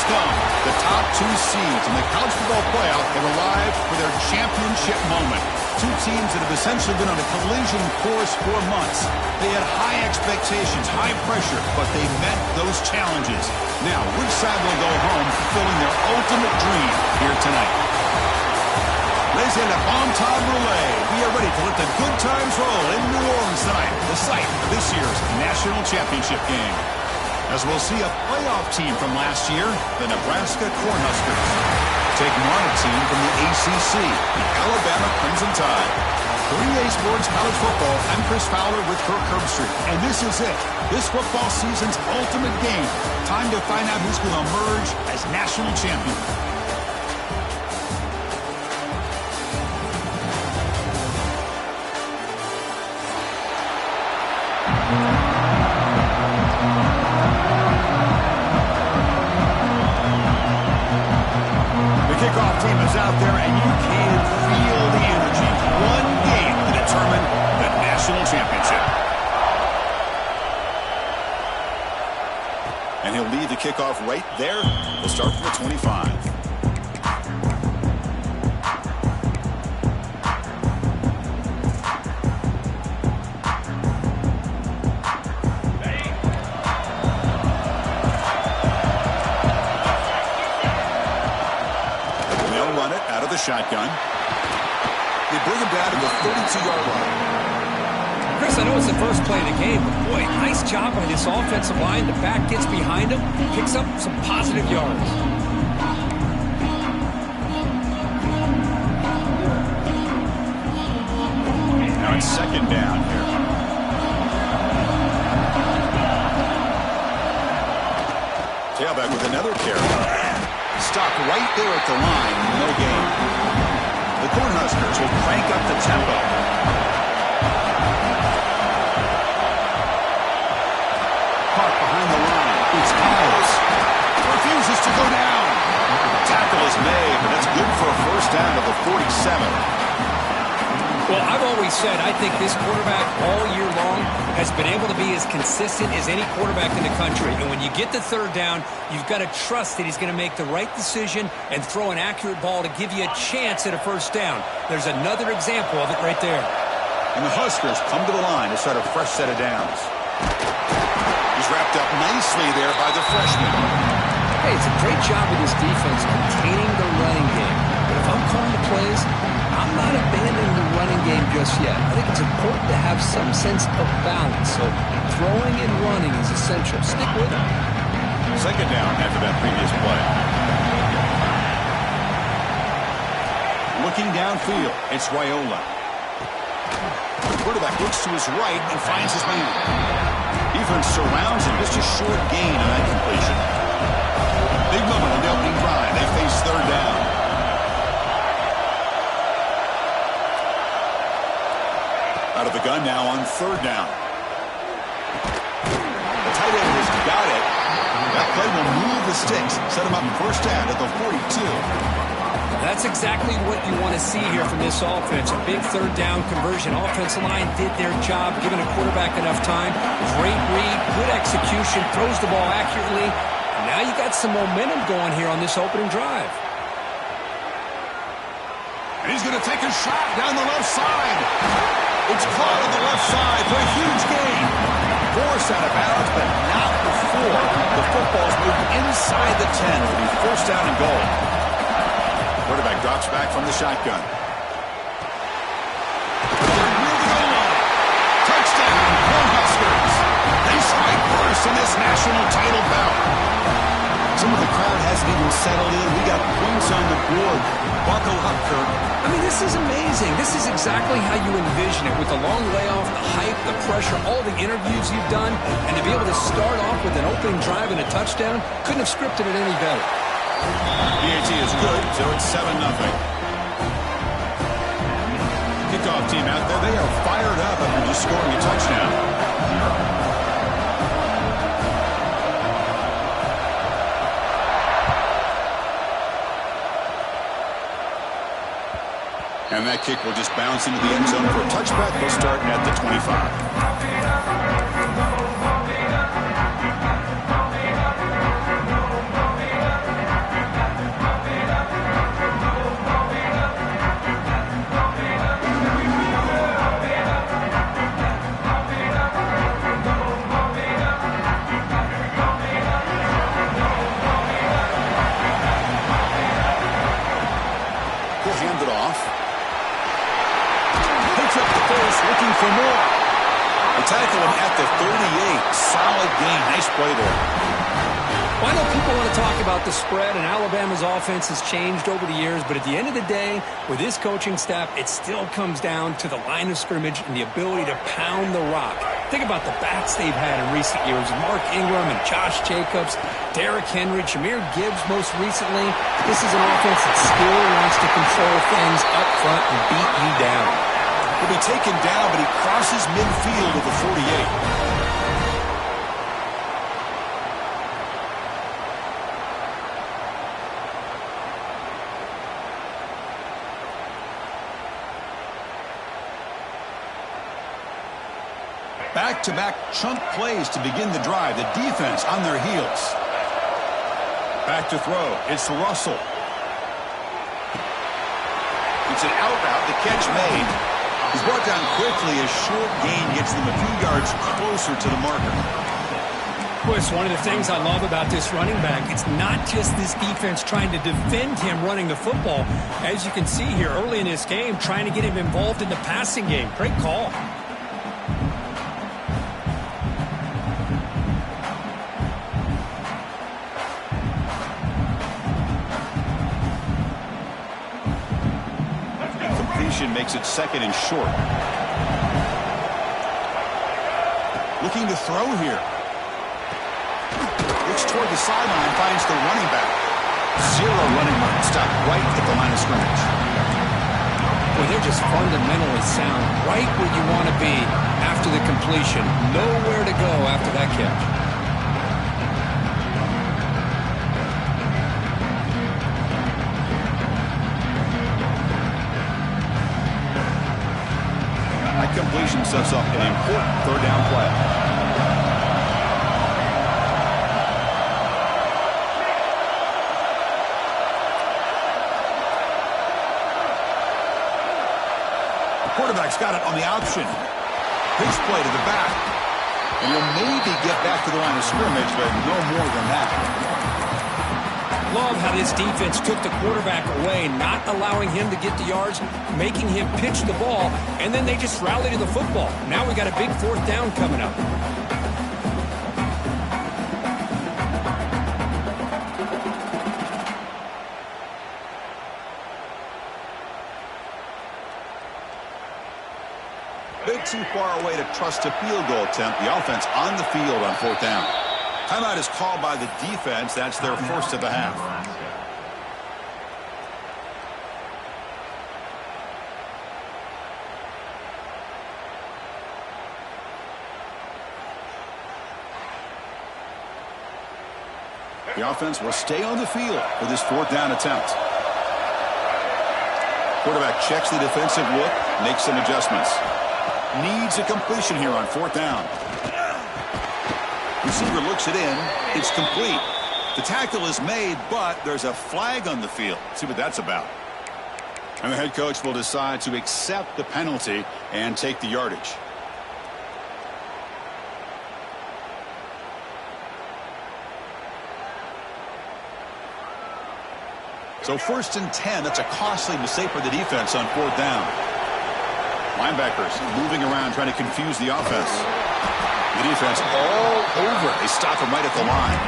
come. The top two seeds in the college football playoff have arrived for their championship moment. Two teams that have essentially been on a collision course for months. They had high expectations, high pressure, but they met those challenges. Now, which side will go home fulfilling their ultimate dream here tonight? Ladies and gentlemen, Bon Time Relay. We are ready to let the good times roll in New Orleans tonight, the site of this year's national championship game. As we'll see a playoff team from last year, the Nebraska Cornhuskers, taking on a team from the ACC, the Alabama Crimson Tide. For EA Sports College Football, I'm Chris Fowler with Kirk Herbstreit, and this is it. This football season's ultimate game. Time to find out who's going to emerge as national champion. Kickoff team is out there, and you can feel the energy. One game to determine the national championship. And he'll lead the kickoff right there. We'll start from the 25. Shotgun. They bring him down to the 32-yard line. Chris, I know it's the first play of the game, but boy, nice job by this offensive line. The back gets behind him, picks up some positive yards. Now it's second down here. Tailback with another carry. Stopped right there at the line, no gain. The Cornhuskers will crank up the tempo. Caught behind the line. It's Miles. Refuses to go down. Tackle is made, but that's good for a first down to the 47. Well, I've always said I think this quarterback all year long has been able to be as consistent as any quarterback in the country. And when you get the third down, you've got to trust that he's going to make the right decision and throw an accurate ball to give you a chance at a first down. There's another example of it right there. And the Huskers come to the line to start a fresh set of downs. He's wrapped up nicely there by the freshman. Hey, it's a great job with this defense containing the running game. But if I'm calling the plays, I'm not abandoning the running game just yet. I think it's important to have some sense of balance. So throwing and running is essential. Stick with it. Second down after that previous play. Looking downfield, it's Raiola. The quarterback looks to his right and finds his man. Defense surrounds him. Just a short gain on that completion. Big moment on the opening drive. They face third down. Out of the gun now on third down. The tight end has got it. That play will move the sticks. Set him up first down at the 42. That's exactly what you want to see here from this offense. A big third down conversion. Offensive line did their job, giving a quarterback enough time. Great read, good execution, throws the ball accurately. And now you got some momentum going here on this opening drive. And he's going to take a shot down the left side. It's caught on the left side for a huge gain. Forced out of bounds, but not before the football's moved inside the 10. It'll be first down and goal. Quarterback drops back from the shotgun. Touchdown, Cornhuskers. They strike first in this national title bout. Some of the crowd hasn't even settled in. We got points on the board. Buckle up, Kirk. I mean, this is amazing. This is exactly how you envision it, with the long layoff, the hype, the pressure, all the interviews you've done, and to be able to start off with an opening drive and a touchdown, couldn't have scripted it any better. PAT is good, so it's 7-0. Kickoff team out there, they are fired up after just scoring a touchdown. And that kick will just bounce into the end zone for a touchback. They'll start at the 25. tackle him at the 38. Solid gain. Nice play there. Well, I know people want to talk about the spread, and Alabama's offense has changed over the years, but at the end of the day, with this coaching staff, it still comes down to the line of scrimmage and the ability to pound the rock. Think about the backs they've had in recent years. Mark Ingram and Josh Jacobs, Derrick Henry, Jahmyr Gibbs most recently. This is an offense that still wants to control things up front and beat you down. He'll be taken down, but he crosses midfield at the 48. Back-to-back chunk plays to begin the drive. The defense on their heels. Back to throw. It's Russell. It's an out route. The catch made. He's brought down quickly. A short gain gets them a few yards closer to the marker. Well, it's one of the things I love about this running back. It's not just this defense trying to defend him running the football. As you can see here early in this game, trying to get him involved in the passing game. Great call. Makes it second and short. Looking to throw here. Looks toward the sideline, finds the running back. Zero running room. Stopped right at the line of scrimmage. Boy, they're just fundamentally sound. Right where you want to be after the completion. Nowhere to go after that catch. Completion sets up an important third down play. The quarterback's got it on the option. Pitch play to the back. And he'll maybe get back to the line of scrimmage, but no more than that. Love how this defense took the quarterback away, not allowing him to get the yards, making him pitch the ball, and then they just rallied to the football. Now we got a big fourth down coming up. Bit too far away to trust a field goal attempt. The offense on the field on fourth down. Timeout is called by the defense. That's their first of the half. The offense will stay on the field for this fourth down attempt. Quarterback checks the defensive look, makes some adjustments. Needs a completion here on fourth down. Receiver looks it in. It's complete. The tackle is made, but there's a flag on the field. Let's see what that's about. And the head coach will decide to accept the penalty and take the yardage. So 1st and 10. That's a costly mistake for the defense on fourth down. Linebackers moving around trying to confuse the offense. The defense all over it. They stop him right at the line.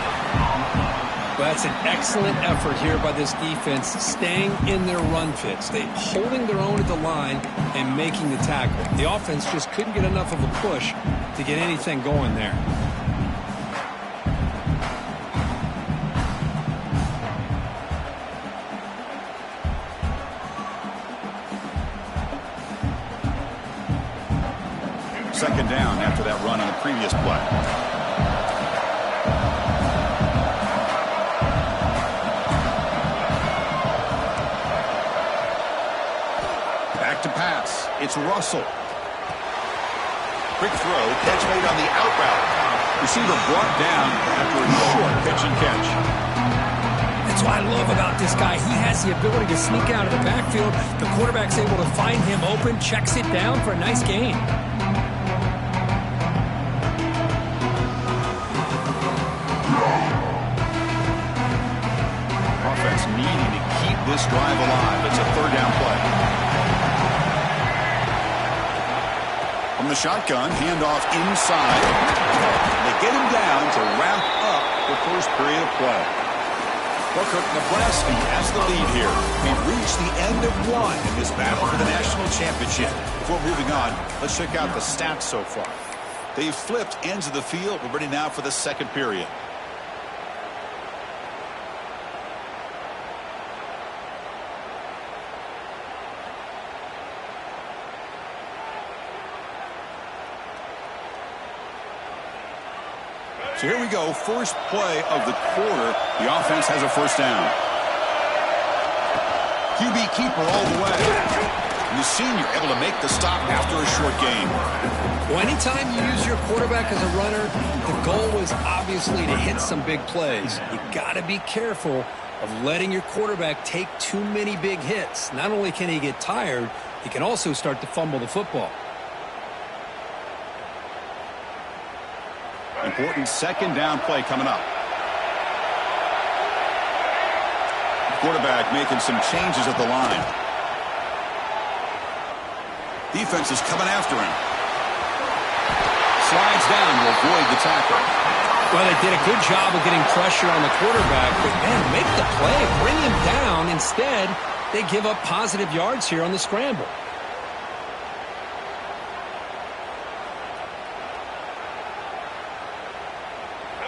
Well, that's an excellent effort here by this defense, staying in their run fits. They holding their own at the line and making the tackle. The offense just couldn't get enough of a push to get anything going there. Second down after that run on the previous play. Back to pass. It's Russell. Quick throw. Catch made on the out route. Receiver brought down after a short pitch and catch. That's what I love about this guy. He has the ability to sneak out of the backfield. The quarterback's able to find him open, checks it down for a nice gain. Offense needing to keep this drive alive. It's a third down play. On the the shotgun, handoff inside. They get him down to wrap up the first period of play. Booker, Nebraska has the lead here. We've reached the end of one in this battle for the national championship. Before moving on, let's check out the stats so far. They've flipped ends of the field. We're ready now for the second period. So here we go, first play of the quarter. The offense has a first down. QB keeper all the way. And the senior able to make the stop after a short gain. Well, anytime you use your quarterback as a runner, the goal is obviously to hit some big plays. You got to be careful of letting your quarterback take too many big hits. Not only can he get tired, he can also start to fumble the football. Important second down play coming up. Quarterback making some changes at the line. Defense is coming after him. Slides down to avoid the tackle. Well, they did a good job of getting pressure on the quarterback, but man, make the play, bring him down. Instead, they give up positive yards here on the scramble.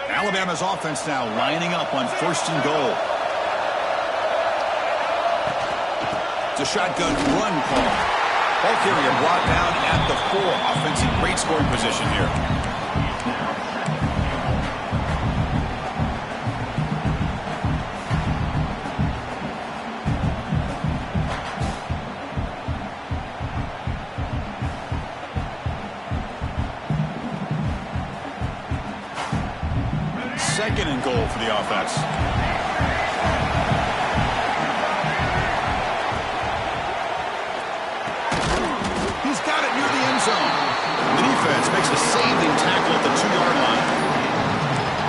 Alabama's offense now lining up on first and goal. It's a shotgun run call. Ball carrier brought down at the 4. Offense in great scoring position here. Second and goal for the offense. He's got it near the end zone. The defense makes a saving tackle at the 2-yard line.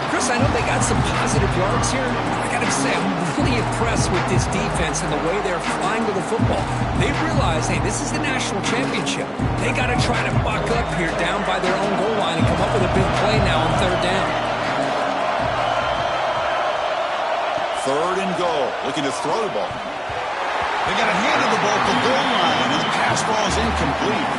Chris, I know they got some positive yards here. I got to say, I'm really impressed with this defense and the way they're flying to the football. They realize, hey, this is the national championship. They got to try to buck up here down by their own goal line and come up with a big play now on third down. Third and goal, looking to throw the ball. They got a hand on the ball at the goal line, and the pass ball is incomplete.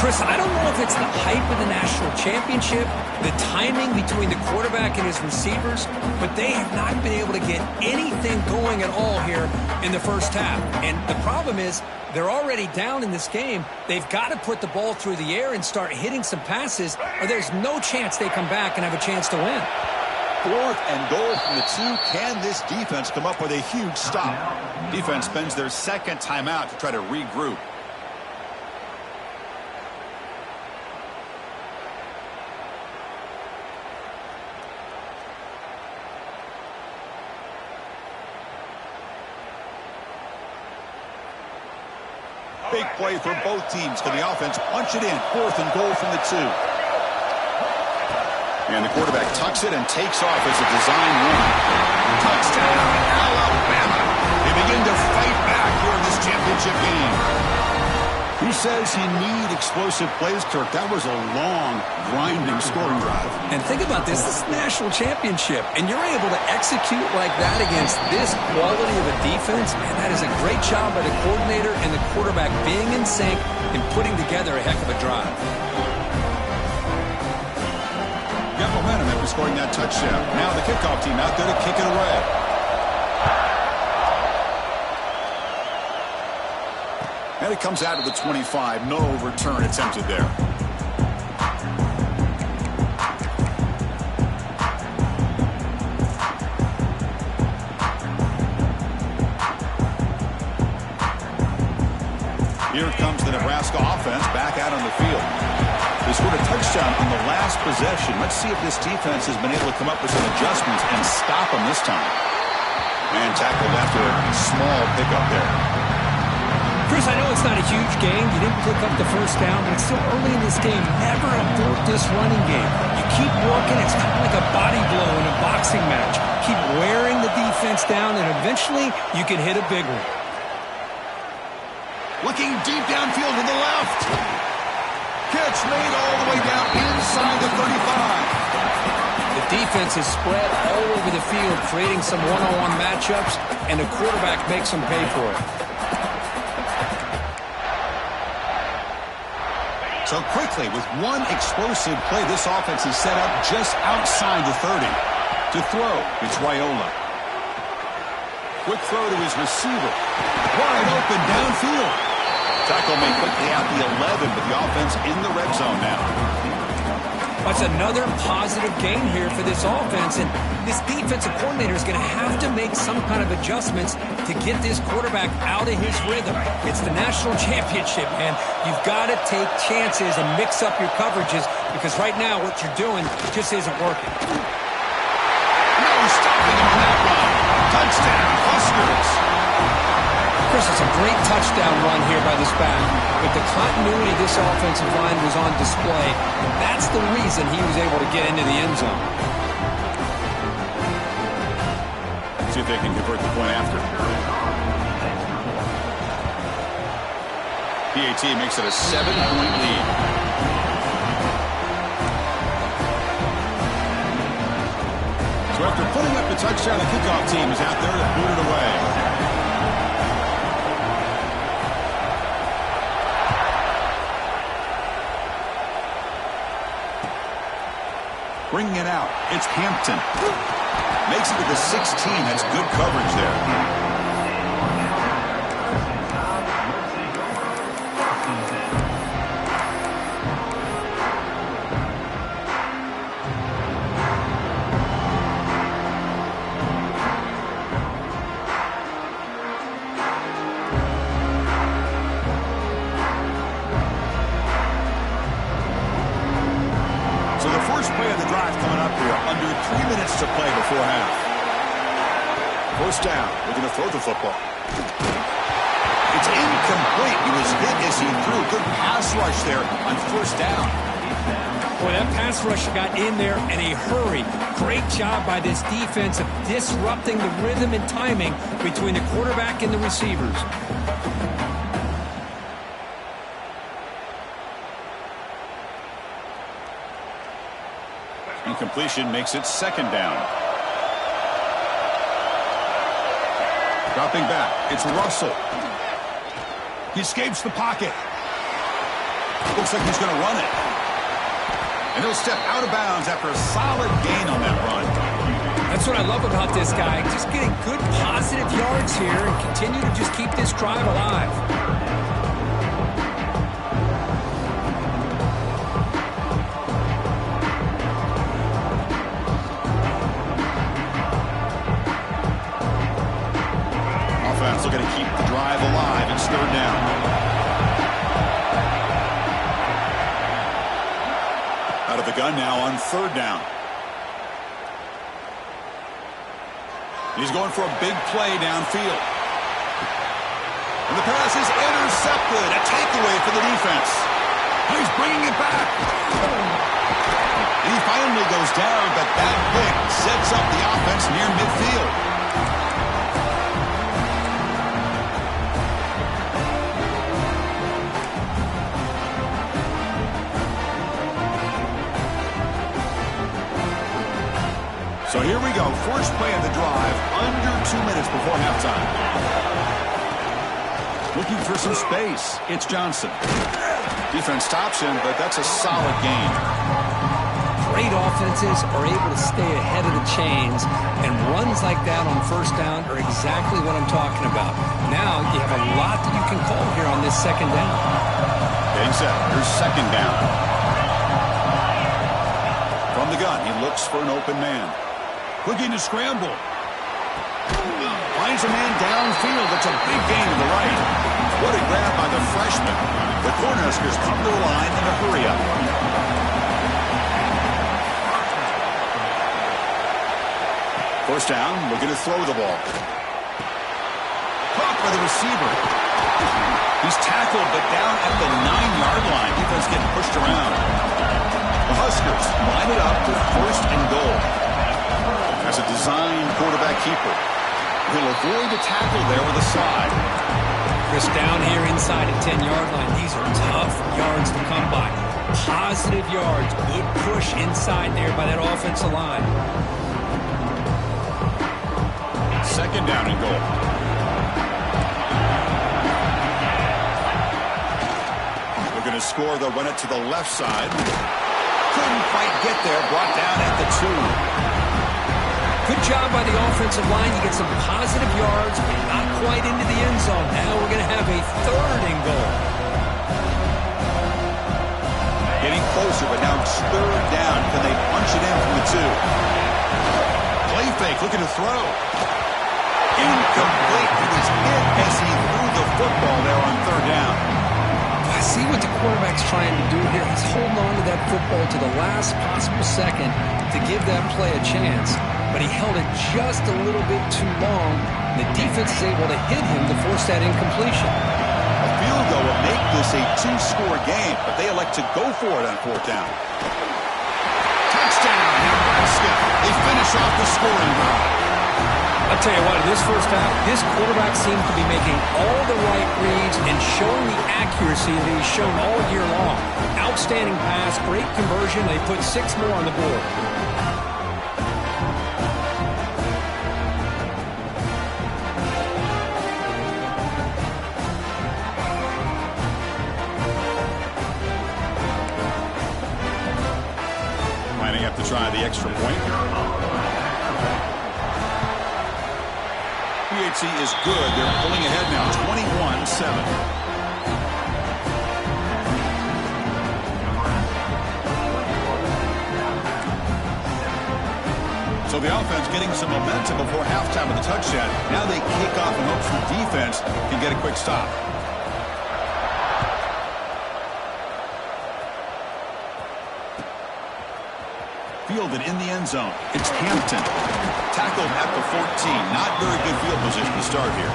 Chris, I don't know if it's the hype of the national championship, the timing between the quarterback and his receivers, but they have not been able to get anything going at all here in the first half. And the problem is, they're already down in this game. They've got to put the ball through the air and start hitting some passes, or there's no chance they come back and have a chance to win. Fourth and goal from the 2. Can this defense come up with a huge stop? Defense spends their second timeout to try to regroup. Big play for both teams. Can the offense punch it in? Fourth and goal from the 2. And the quarterback tucks it and takes off as a design run. Touchdown, Alabama. They begin to fight back here in this championship game. Who says you need explosive plays, Kirk? That was a long, grinding scoring drive. And think about this. This is the national championship, and you're able to execute like that against this quality of a defense. Man, that is a great job by the coordinator and the quarterback being in sync and putting together a heck of a drive. Got momentum after scoring that touchdown. Now the kickoff team out there to kick it away. And it comes out of the 25. No return attempted there. Here comes the Nebraska offense back out on the field. They scored a touchdown on the last possession. Let's see if this defense has been able to come up with some adjustments and stop them this time. And tackled after a small pickup there. Chris, I know it's not a huge game. You didn't pick up the first down, but it's still early in this game. Never abort this running game. You keep working. It's kind of like a body blow in a boxing match. Keep wearing the defense down, and eventually you can hit a big one. Looking deep downfield to the left. Pitch made all the way down inside the 35. The defense is spread all over the field, creating some one-on-one matchups, and the quarterback makes them pay for it. So quickly, with one explosive play, this offense is set up just outside the 30. To throw, it's Raiola. Quick throw to his receiver. Wide open downfield. Tackle made quickly out the 11, but the offense in the red zone now. That's another positive gain here for this offense, and this defensive coordinator is going to have to make some kind of adjustments to get this quarterback out of his rhythm. It's the national championship, man. You've got to take chances and mix up your coverages, because right now what you're doing just isn't working. No stopping him on that run. Touchdown, Huskers. Chris, it's a great touchdown run here by this back, but the continuity of this offensive line was on display. That's the reason he was able to get into the end zone. See if they can convert the point after. PAT makes it a 7-point lead. So after putting up the touchdown, the kickoff team is out there to boot it away. Bringing it out, it's Hampton. Makes it to the 16. That's good coverage there. So the first play of the drive coming up here, under 3 minutes to play before half. First down, we're going to throw the football. It's incomplete. He was hit as he threw. Good pass rush there on first down. Boy, that pass rush got in there in a hurry. Great job by this defense of disrupting the rhythm and timing between the quarterback and the receivers. Incompletion makes it second down. Dropping back, it's Russell. He escapes the pocket. Looks like he's going to run it. And he'll step out of bounds after a solid gain on that run. That's what I love about this guy. Just getting good positive yards here and continue to just keep this drive alive. Looking to keep the drive alive. It's third down. Out of the gun now on third down. He's going for a big play downfield. And the pass is intercepted. A takeaway for the defense. He's bringing it back. He finally goes down, but that pick sets up the offense near midfield. So here we go. First play of the drive, under 2 minutes before halftime. Looking for some space. It's Johnson. Defense stops him, but that's a solid gain. Great offenses are able to stay ahead of the chains, and runs like that on first down are exactly what I'm talking about. Now you have a lot that you can call here on this second down. Getting set. Here's second down. From the gun, he looks for an open man. Looking to scramble. Finds a man downfield. That's a big gain to the right. What a grab by the freshman. The Cornhuskers come to the line in a hurry up. First down, looking to throw the ball. Caught by the receiver. He's tackled, but down at the 9-yard line. Defense getting pushed around. The Huskers line it up with first and goal. As a design quarterback keeper, he'll avoid the tackle there with a slide. Chris, down here inside the 10-yard line, these are tough yards to come by. positive yards. Good push inside there by that offensive line. Second down and goal. We're going to score. They'll run it to the left side. Couldn't quite get there. Brought down at the 2. Good job by the offensive line. You get some positive yards, but not quite into the end zone. Now we're going to have a third and goal. Getting closer, but now it's third down. Can they punch it in from the 2? Play fake, looking to throw. Incomplete. He was hit as he threw the football there on third down. I see what the quarterback's trying to do here. He's holding on to that football to the last possible second to give that play a chance, but he held it just a little bit too long. The defense is able to hit him to force that incompletion. A field goal will make this a 2-score game, but they elect to go for it on fourth down. Touchdown, Nebraska. They finish off the scoring drive. I'll tell you what, in this first half, this quarterback seems to be making all the right reads and showing the accuracy that he's shown all year long. Outstanding pass, great conversion. They put 6 more on the board. Lining up to try the extra point. PHC is good. They're pulling ahead now, 21-7. So the offense getting some momentum before halftime with the touchdown. Now they kick off and hope the defense can get a quick stop. Fielded in the end zone. It's Hampton. Tackled at the 14. Not very good field position to start here.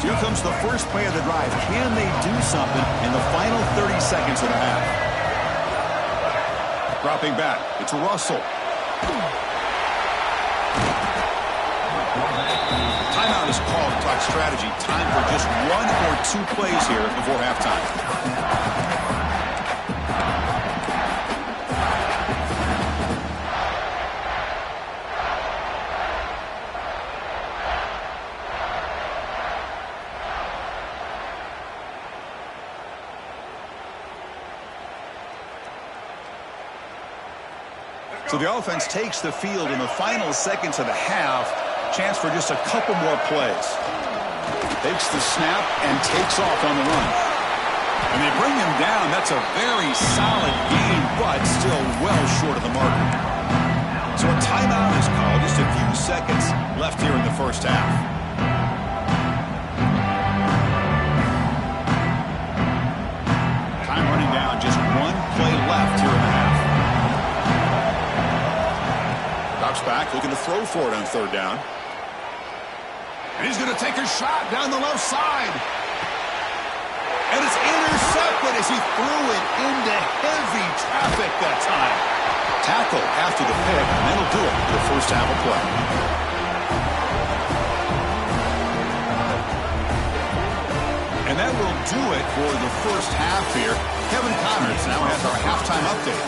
Here comes the first play of the drive. Can they do something in the final 30 seconds of the half? Dropping back. It's Russell. Timeout is called to talk strategy. Time for just 1 or 2 plays here before halftime. So the offense takes the field in the final seconds of the half. Chance for just a couple more plays. Takes the snap and takes off on the run. And they bring him down. That's a very solid game, but still well short of the marker. So a timeout is called. Just a few seconds left here in the first half. Time running down. Just 1 play left here in the half. Back, looking to throw for it on third down. And he's going to take a shot down the left side. And it's intercepted as he threw it into heavy traffic that time. Tackle after the pick, and that'll do it for the first half of play. And that will do it for the first half here. Kevin Connors now has our halftime update.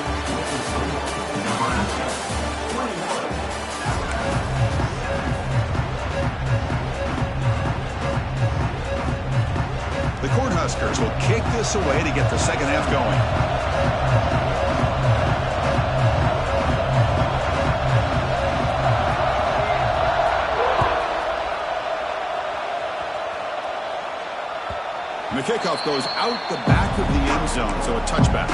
The Cornhuskers will kick this away to get the second half going. And the kickoff goes out the back of the end zone, so a touchback.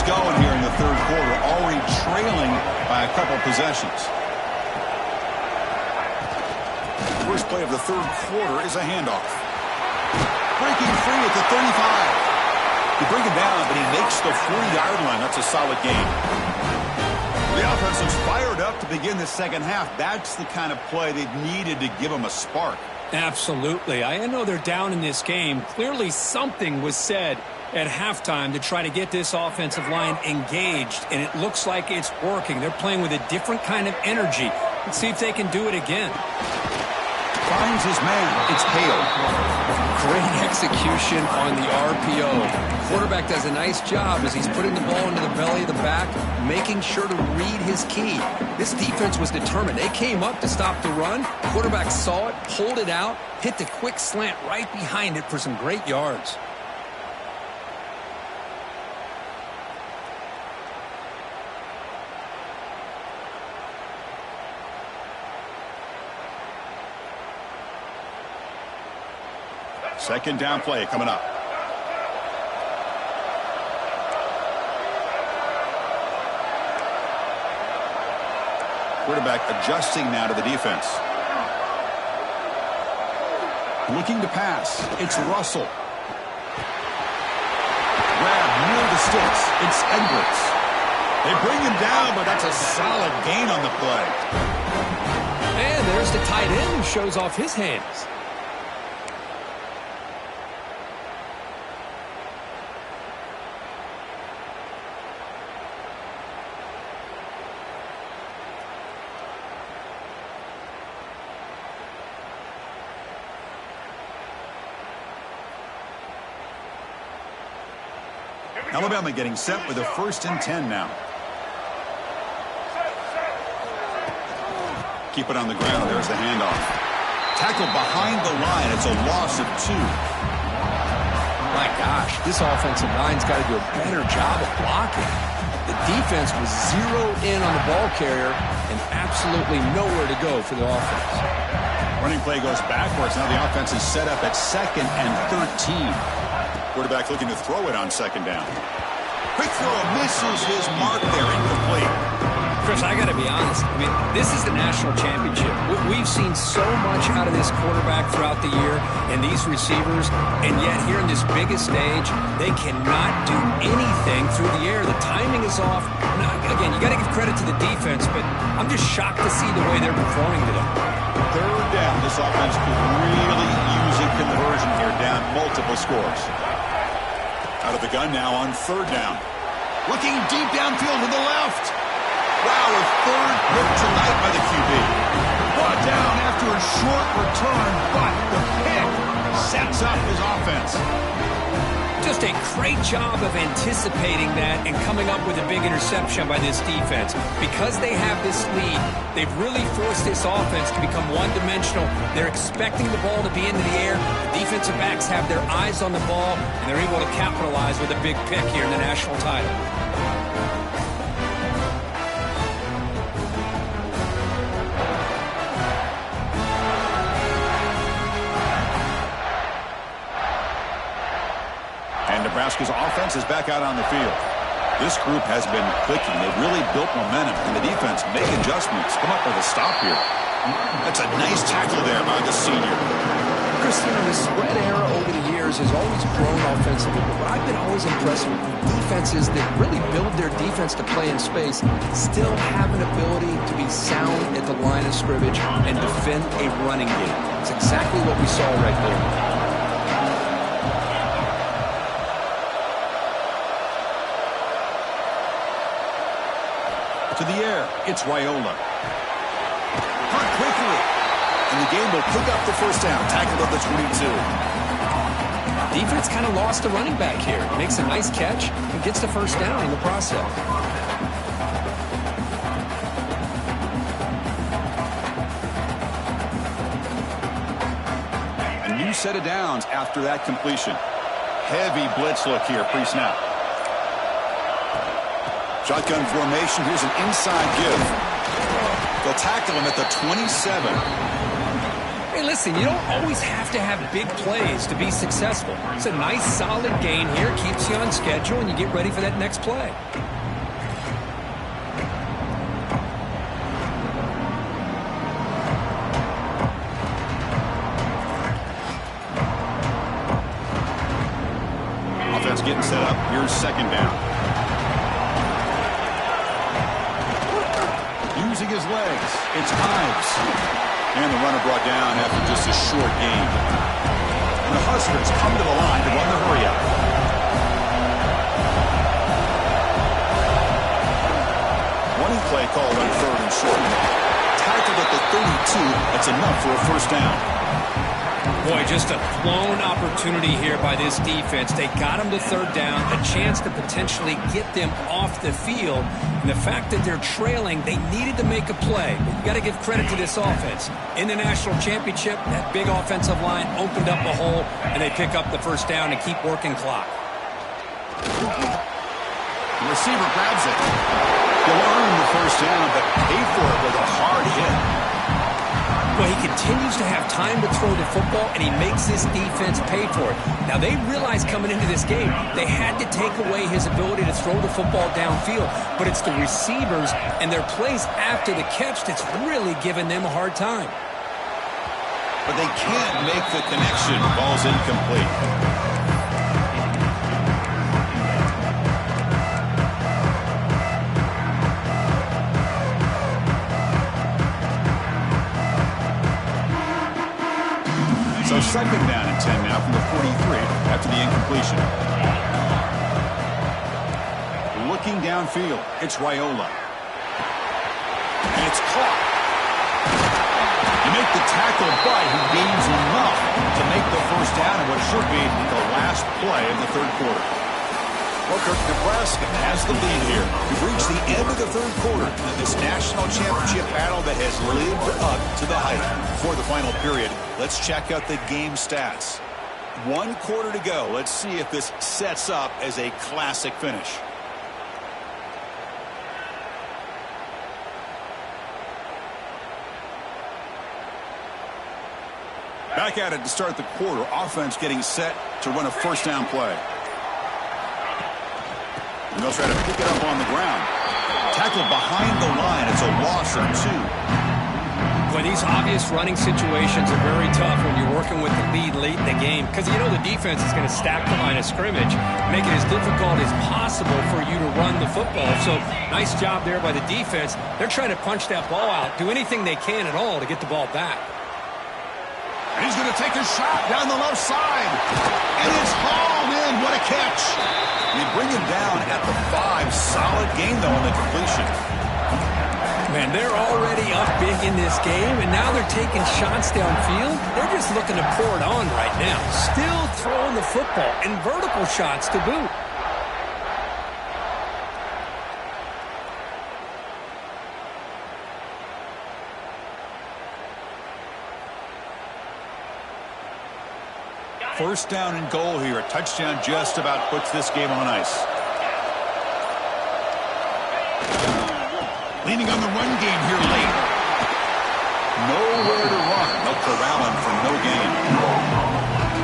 Going here in the third quarter, already trailing possessions. First play of the third quarter is a handoff. Breaking free at the 35. You bring him down, but he makes the 40-yard line. That's a solid gain. The offense is fired up to begin the second half. That's the kind of play they've needed to give them a spark. Absolutely. I know they're down in this game. Clearly something was said at halftime to try to get this offensive line engaged, and it looks like it's working. They're playing with a different kind of energy. Let's see if they can do it again. Finds his man. It's Hale. Great execution on the RPO. Quarterback does a nice job as he's putting the ball into the belly of the back, making sure to read his key. This defense was determined. They came up to stop the run. Quarterback saw it, pulled it out, hit the quick slant right behind it for some great yards. Second down play coming up. Quarterback adjusting now to the defense. Looking to pass. It's Russell. Grab near the sticks. It's Edwards. They bring him down, but that's a solid gain on the play. And there's the tight end who shows off his hands. Alabama getting set with a 1st and 10 now. Keep it on the ground. There's the handoff. Tackle behind the line. It's a loss of 2. My gosh, this offensive line's got to do a better job of blocking. The defense was zeroed in on the ball carrier and absolutely nowhere to go for the offense. Running play goes backwards. Now the offense is set up at 2nd and 13. Quarterback looking to throw it on 2nd down. Quick throw, misses his mark there, incomplete. Chris, I got to be honest. I mean, this is the national championship. We've seen so much out of this quarterback throughout the year and these receivers, and yet here in this biggest stage, they cannot do anything through the air. The timing is off. Now, again, you got to give credit to the defense, but I'm just shocked to see the way they're performing today. 3rd down. This offense could really use a conversion here, down multiple scores. Out of the gun now on 3rd down. Looking deep downfield to the left. Wow, a 3rd pick tonight by the QB. Brought down after a short return, but the pick sets up his offense. Just a great job of anticipating that and coming up with a big interception by this defense. Because they have this lead, they've really forced this offense to become one-dimensional. They're expecting the ball to be into the air. The defensive backs have their eyes on the ball, and they're able to capitalize with a big pick here in the national title. Nebraska's offense is back out on the field. This group has been clicking. They've really built momentum, and the defense make adjustments. Come up with a stop here. That's a nice tackle there by the senior. Chris, the spread era over the years has always grown offensively, but I've been always impressed with defenses that really build their defense to play in space, still have an ability to be sound at the line of scrimmage and defend a running game. It's exactly what we saw right there. To the air, it's Raiola. Caught quickly, and the game will pick up the 1st down. Tackled at the 22. Defense kind of lost the running back here. Makes a nice catch and gets the 1st down in the process. A new set of downs after that completion. Heavy blitz look here, pre-snap. Shotgun formation. Here's an inside give. They'll tackle him at the 27. Hey, listen, you don't always have to have big plays to be successful. It's a nice, solid gain here. Keeps you on schedule, and you get ready for that next play. Here's second down. Using his legs, it's Ives. And the runner brought down after just a short gain. And the Huskers come to the line to run the hurry up. Running play called on 3rd and short. Tackled at the 32. That's enough for a first down. Boy, just a blown opportunity here by this defense. They got him to 3rd down, a chance to potentially get them off the field. And the fact that they're trailing, they needed to make a play. But you got to give credit to this offense. In the national championship, that big offensive line opened up a hole, and they pick up the first down and keep working clock. The receiver grabs it. He'll earn the first down, but pay for it with a hard hit. Well, he continues to have time to throw the football, and he makes this defense pay for it. Now, they realized coming into this game they had to take away his ability to throw the football downfield, but it's the receivers and their plays after the catch that's really giving them a hard time. But they can't make the connection. Ball's incomplete. So second down and 10 now from the 43 after the incompletion. Looking downfield, it's Raiola. And it's caught. You make the tackle, but he gains enough to make the first down in what should be the last play of the 3rd quarter. Well, Kirk, Nebraska has the lead here. We've reached the end of the 3rd quarter in this national championship battle that has lived up to the hype. Before the final period, let's check out the game stats. 1 quarter to go. Let's see if this sets up as a classic finish. Back at it to start the quarter. Offense getting set to run a first down play. And they'll try to pick it up on the ground. Tackled behind the line. It's a loss of 2. Boy, these obvious running situations are very tough when you're working with the lead late in the game because you know the defense is going to stack the line of scrimmage, make it as difficult as possible for you to run the football. So nice job there by the defense. They're trying to punch that ball out, do anything they can at all to get the ball back. And he's going to take a shot down the left side. And it's hauled in. What a catch. They bring him down at the 5. Solid game, though, on the completion. Man, they're already up big in this game, and now they're taking shots downfield. They're just looking to pour it on right now. Still throwing the football, and vertical shots to boot. First down and goal here. A touchdown just about puts this game on ice. Leaning on the run game here late. Nowhere to run. They'll corral him for no gain.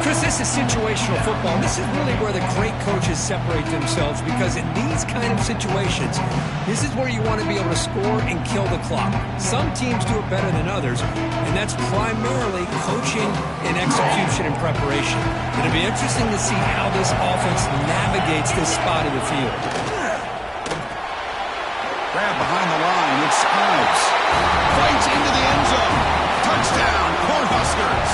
Chris, this is situational football. This is really where the great coaches separate themselves because in these kind of situations, this is where you want to be able to score and kill the clock. Some teams do it better than others, and that's primarily coaching and execution and preparation. It'll be interesting to see how this offense navigates this spot of the field. Grab behind the line. It's Ives. Fights into the end zone. Touchdown, Cornhuskers.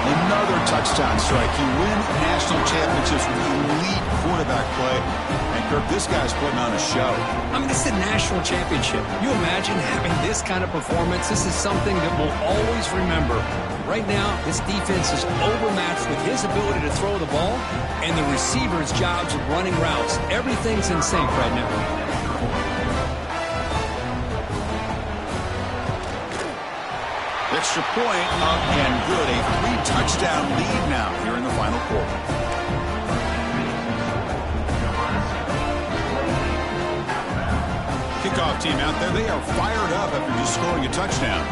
Another touchdown strike. You win national championships with elite quarterback play. And, Kirk, this guy's putting on a show. I mean, this is a national championship. You imagine having this kind of performance? This is something that we'll always remember. Right now, this defense is overmatched with his ability to throw the ball and the receivers' jobs of running routes. Everything's in sync right now. Extra point up and good. A 3-touchdown lead now here in the final quarter. Kickoff team out there. They are fired up after just scoring a touchdown.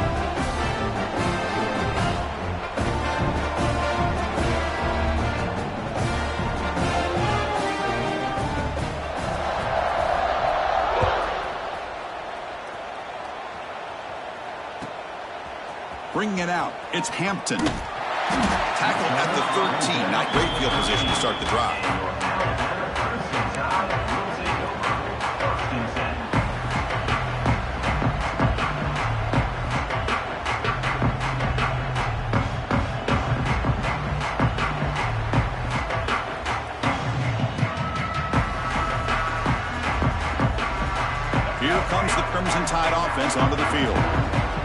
Bringing it out, it's Hampton. Tackled at the 13. Not great field position to start the drive. tide offense onto the field.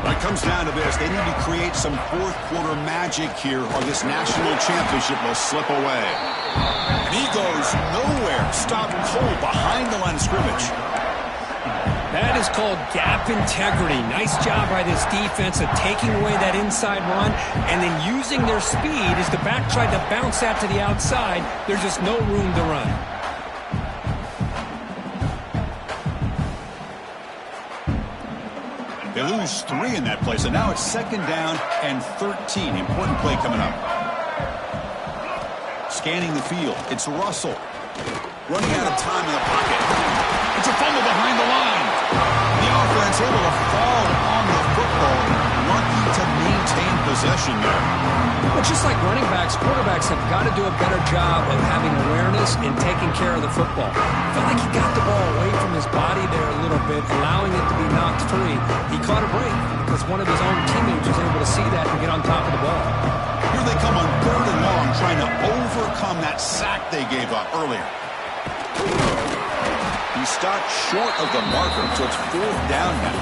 When it comes down to this, they need to create some fourth-quarter magic here, or this national championship will slip away. And he goes nowhere. Stopped cold behind the line of scrimmage. That is called gap integrity. Nice job by this defense of taking away that inside run and then using their speed as the back tried to bounce that to the outside. There's just no room to run. They lose 3 in that play, so now it's 2nd down and 13. Important play coming up. Scanning the field, it's Russell. Running out of time in the pocket. It's a fumble behind the line. The offense able to fall on the football, lucky to maintain possession there. Well, just like running backs, quarterbacks have got to do a better job of having awareness and taking care of the football. Felt like he got the ball away from his body there a little bit, allowing it to be knocked free. He caught a break because one of his own teammates was able to see that and get on top of the ball. Here they come on 3rd and long, trying to overcome that sack they gave up earlier. He stopped short of the marker, so it's 4th down now.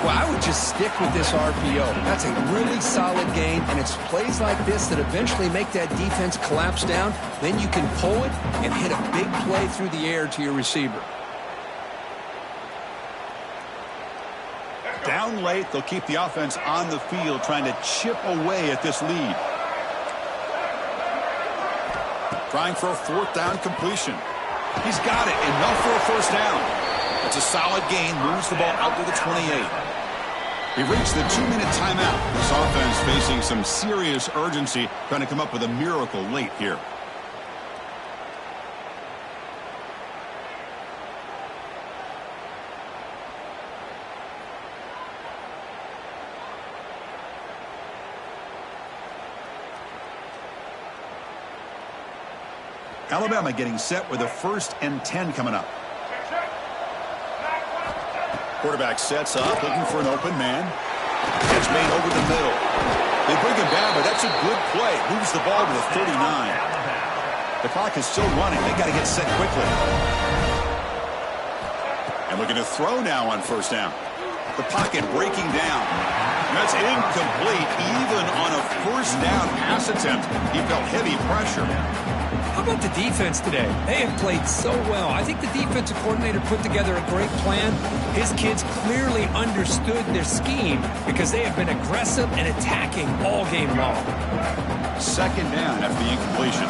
Well, I would just stick with this RPO. That's a really solid game, and it's plays like this that eventually make that defense collapse down. Then you can pull it and hit a big play through the air to your receiver. Down late, they'll keep the offense on the field, trying to chip away at this lead. Trying for a 4th down completion. He's got it. Enough for a 1st down. It's a solid gain. Moves the ball out to the 28. We've reached the 2-minute timeout. This offense facing some serious urgency, trying to come up with a miracle late here. Alabama getting set with a 1st and 10 coming up. Quarterback sets up, looking for an open man. It's made over the middle. They bring him down, but that's a good play. Moves the ball to the 39. The clock is still running. They got to get set quickly. And looking to throw now on 1st down. The pocket breaking down. That's incomplete. Even on a 1st down pass attempt, he felt heavy pressure. How about the defense today? They have played so well. I think the defensive coordinator put together a great plan. His kids clearly understood their scheme because they have been aggressive and attacking all game long. 2nd down after the incompletion.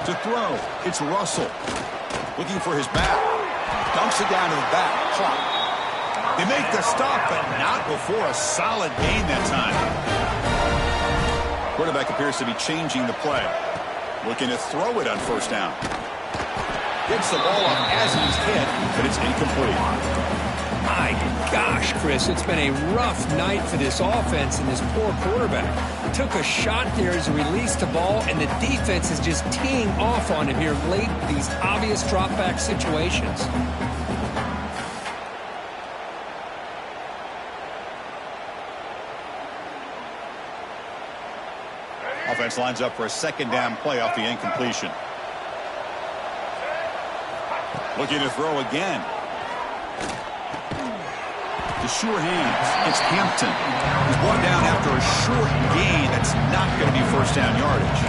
To throw, it's Russell. Looking for his back. Dumps it down to the back. Clock. They make the stop, but not before a solid gain that time. Quarterback appears to be changing the play. Looking to throw it on 1st down. Gets the ball up as he's hit, but it's incomplete. My gosh, Chris, it's been a rough night for this offense and this poor quarterback. Took a shot there as he released the ball, and the defense is just teeing off on him here late, these obvious drop-back situations. Offense lines up for a 2nd down play off the incompletion. Looking to throw again. To sure hands. It's Hampton. He's brought down after a short gain. That's not going to be 1st down yardage.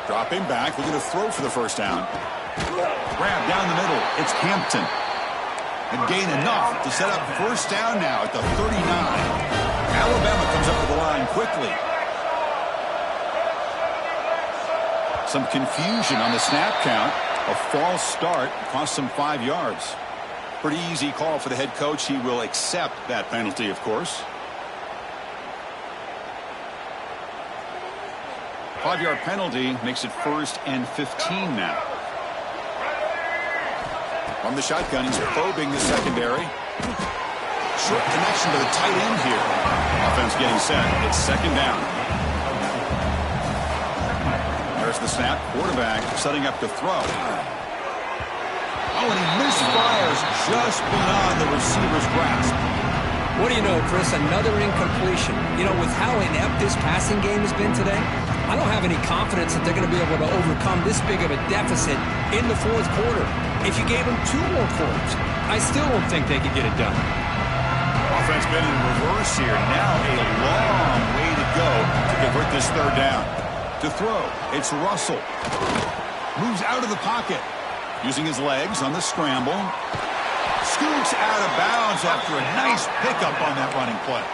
Dropping back, looking to throw for the 1st down. Grab down the middle. It's Hampton. And gain enough to set up 1st down now at the 39. Alabama comes up to the line quickly. Some confusion on the snap count. A false start cost them 5 yards. Pretty easy call for the head coach. He will accept that penalty, of course. 5-yard penalty makes it 1st and 15 now. From the shotgun, he's probing the secondary. Short connection to the tight end here. Offense getting set. It's 2nd down. There's the snap. Quarterback setting up to throw. Oh, and he misfires just beyond the receiver's grasp. What do you know, Chris? Another incompletion. You know, with how inept this passing game has been today, I don't have any confidence that they're going to be able to overcome this big of a deficit in the fourth quarter. If you gave them 2 more quarters, I still don't think they could get it done. Offense been in reverse here. Now a long way to go to convert this third down. To throw, it's Russell. Moves out of the pocket. Using his legs on the scramble. Scoots out of bounds after a nice pickup on that running play.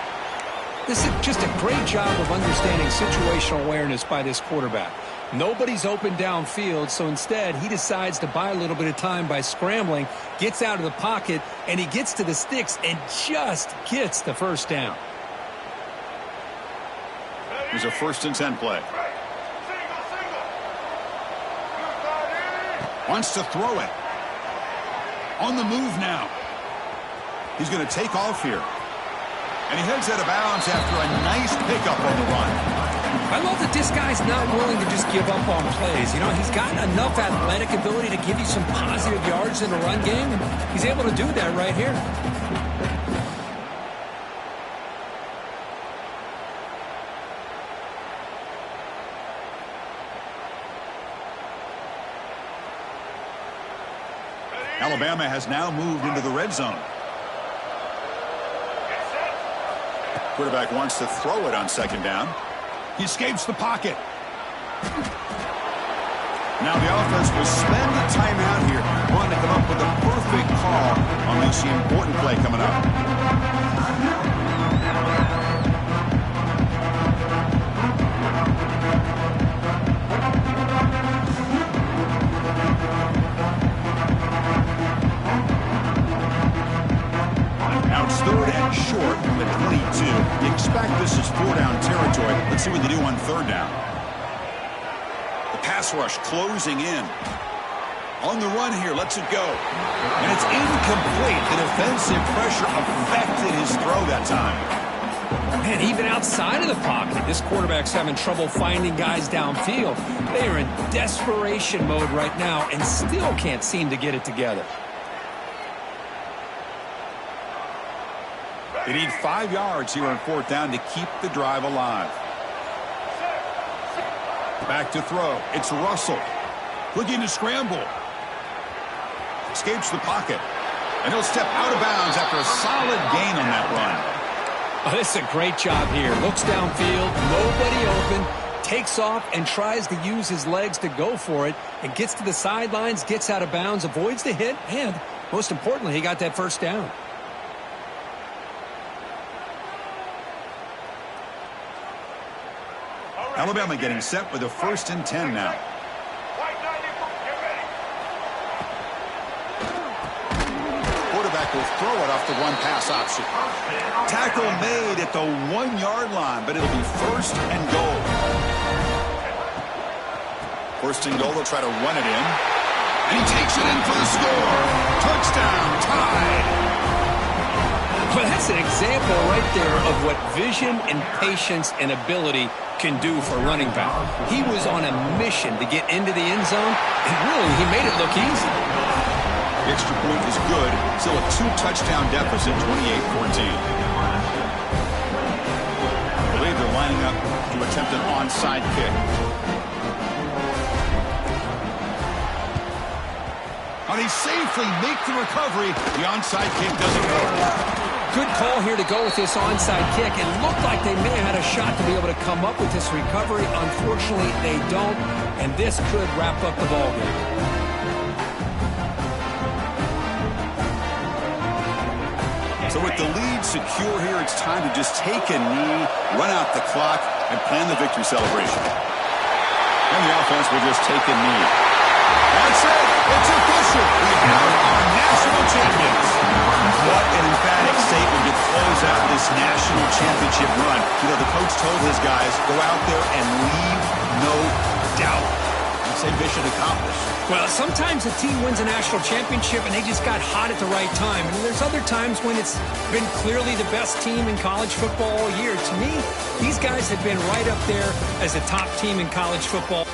This is just a great job of understanding situational awareness by this quarterback. Nobody's open downfield, so instead he decides to buy a little bit of time by scrambling, gets out of the pocket, and he gets to the sticks and just gets the first down. Here's a 1st and 10 play. Wants to throw it. On the move now. He's going to take off here. And he heads out of bounds after a nice pickup on the run. I love that this guy's not willing to just give up on plays. You know, he's got enough athletic ability to give you some positive yards in the run game, and he's able to do that right here. Alabama has now moved into the red zone. Quarterback wants to throw it on 2nd down. He escapes the pocket. Now the offense will spend the timeout here, wanting to come up with a perfect call on this important play coming up. Now it's 3rd and short from the 22. You expect this is 4-down territory. Let's see what they do on 3rd down. The pass rush closing in. On the run here, lets it go. And it's incomplete. The defensive pressure affected his throw that time. Man, even outside of the pocket, this quarterback's having trouble finding guys downfield. They are in desperation mode right now and still can't seem to get it together. They need 5 yards here on 4th down to keep the drive alive. Back to throw. It's Russell. Looking to scramble. Escapes the pocket. And he'll step out of bounds after a solid gain on that run. Oh, this is a great job here. Looks downfield, nobody open, takes off and tries to use his legs to go for it, and gets to the sidelines, gets out of bounds, avoids the hit, and most importantly, he got that first down. Alabama getting set with a 1st and 10 now. Quarterback will throw it off the one-pass option. Tackle made at the 1-yard line, but it'll be 1st and goal. 1st and goal, they'll try to run it in. And he takes it in for the score. Touchdown, tied. Well, that's an example right there of what vision and patience and ability can do for running back. He was on a mission to get into the end zone, and really, he made it look easy. The extra point is good. Still a 2-touchdown deficit, 28-14. I believe they're lining up to attempt an onside kick. And they safely make the recovery. The onside kick doesn't work. Good call here to go with this onside kick. It looked like they may have had a shot to be able to come up with this recovery. Unfortunately, they don't, and this could wrap up the ballgame. So with the lead secure here, it's time to just take a knee, run out the clock, and plan the victory celebration. And the offense will just take a knee. That's it. It's official. We have our national champions. What an emphatic statement to close out this national championship run. You know, the coach told his guys, go out there and leave no doubt. I'd say mission accomplished. Well, sometimes a team wins a national championship and they just got hot at the right time. And there's other times when it's been clearly the best team in college football all year. To me, these guys have been right up there as a top team in college football.